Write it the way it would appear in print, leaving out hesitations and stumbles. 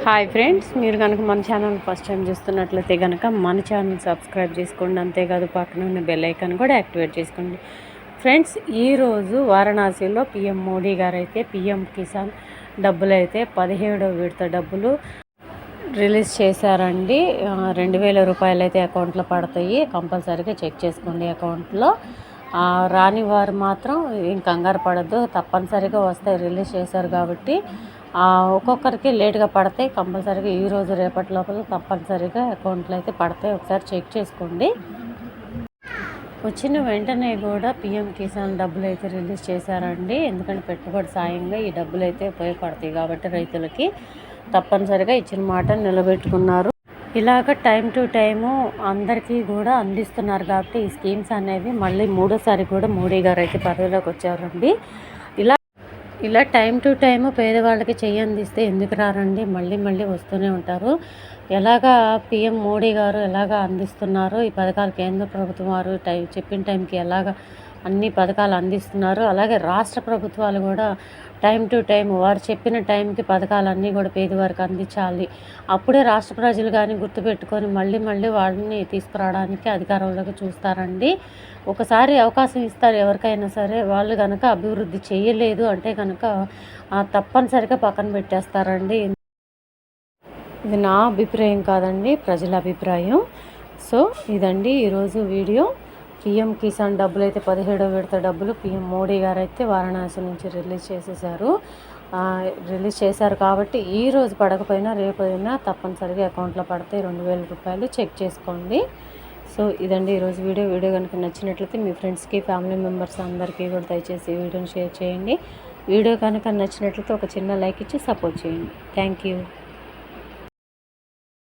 Hi friends, మీరు కనుక మన ఛానల్ ఫస్ట్ టైం చూస్తున్నట్లయితే కనుక మన ఛానల్ సబ్స్క్రైబ్ చేసుకోండి. అంతేకాదు పక్కన ఉన్న బెల్ ఐకాన్ కూడా యాక్టివేట్ చేసుకోండి. ఫ్రెండ్స్, ఈరోజు వారణాసిలో పీఎం మోడీ గారు అయితే పీఎం కిసాన్ డబ్బులు అయితే 17వ విడత డబ్బులు రిలీజ్ చేశారండి. 2000 రూపాయలు అయితే అకౌంట్లో పడతాయి. కంపల్సరీగా చెక్ చేసుకోండి అకౌంట్లో. రాని వారు మాత్రం ఏం కంగారు పడద్దు, తప్పనిసరిగా వస్తాయి. రిలీజ్ చేశారు కాబట్టి ఒక్కొక్కరికి లేట్గా పడతాయి. కంపల్సరీగా ఈరోజు రేపటి లోపల తప్పనిసరిగా అకౌంట్లో అయితే పడతాయి. ఒకసారి చెక్ చేసుకోండి. వచ్చిన వెంటనే కూడా పీఎం కిసాన్ డబ్బులు అయితే రిలీజ్ చేశారండి. ఎందుకంటే పెట్టుబడి సాయంగా ఈ డబ్బులు అయితే ఉపయోగపడతాయి కాబట్టి రైతులకి తప్పనిసరిగా ఇచ్చిన మాట నిలబెట్టుకున్నారు. ఇలాగ టైం టు టైము అందరికీ కూడా అందిస్తున్నారు కాబట్టి ఈ స్కీమ్స్ అనేవి మళ్ళీ మూడోసారి కూడా మోడీ గారు అయితే పదవిలోకి వచ్చారండి. ఇలా టైం టు టైము పేదవాళ్ళకి చెయ్యి అందిస్తే ఎందుకు రారండి, మళ్ళీ వస్తూనే ఉంటారు. ఎలాగా పీఎం మోడీ గారు ఎలాగా అందిస్తున్నారు ఈ పథకాలు, కేంద్ర ప్రభుత్వం వారు చెప్పిన టైంకి ఎలాగ అన్ని పథకాలు అందిస్తున్నారు. అలాగే రాష్ట్ర ప్రభుత్వాలు కూడా టైం టు టైం వారు చెప్పిన టైంకి పథకాలన్నీ కూడా పేదవారికి అందించాలి. అప్పుడే రాష్ట్ర ప్రజలు కానీ గుర్తుపెట్టుకొని మళ్ళీ వాళ్ళని తీసుకురావడానికి అధికారంలోకి చూస్తారండి. ఒకసారి అవకాశం ఇస్తారు ఎవరికైనా సరే. వాళ్ళు కనుక అభివృద్ధి చేయలేదు అంటే కనుక తప్పనిసరిగా పక్కన పెట్టేస్తారండి. ఇది నా అభిప్రాయం కాదండి, ప్రజల అభిప్రాయం. సో ఇదండి ఈరోజు వీడియో. పీఎం కిసాన్ డబ్బులు అయితే 17వ విడత డబ్బులు పీఎం మోడీ గారు అయితే వారణాసి నుంచి రిలీజ్ చేశారు కాబట్టి ఈరోజు పడకపోయినా రేపైనా తప్పనిసరిగా అకౌంట్లో పడతాయి. 2000 రూపాయలు చెక్ చేసుకోండి. సో ఇదండి ఈరోజు వీడియో కనుక నచ్చినట్లయితే మీ ఫ్రెండ్స్కి, ఫ్యామిలీ మెంబర్స్ అందరికీ కూడా దయచేసి ఈ వీడియోని షేర్ చేయండి. వీడియో కనుక నచ్చినట్లయితే ఒక చిన్న లైక్ ఇచ్చి సపోర్ట్ చేయండి. Thank you.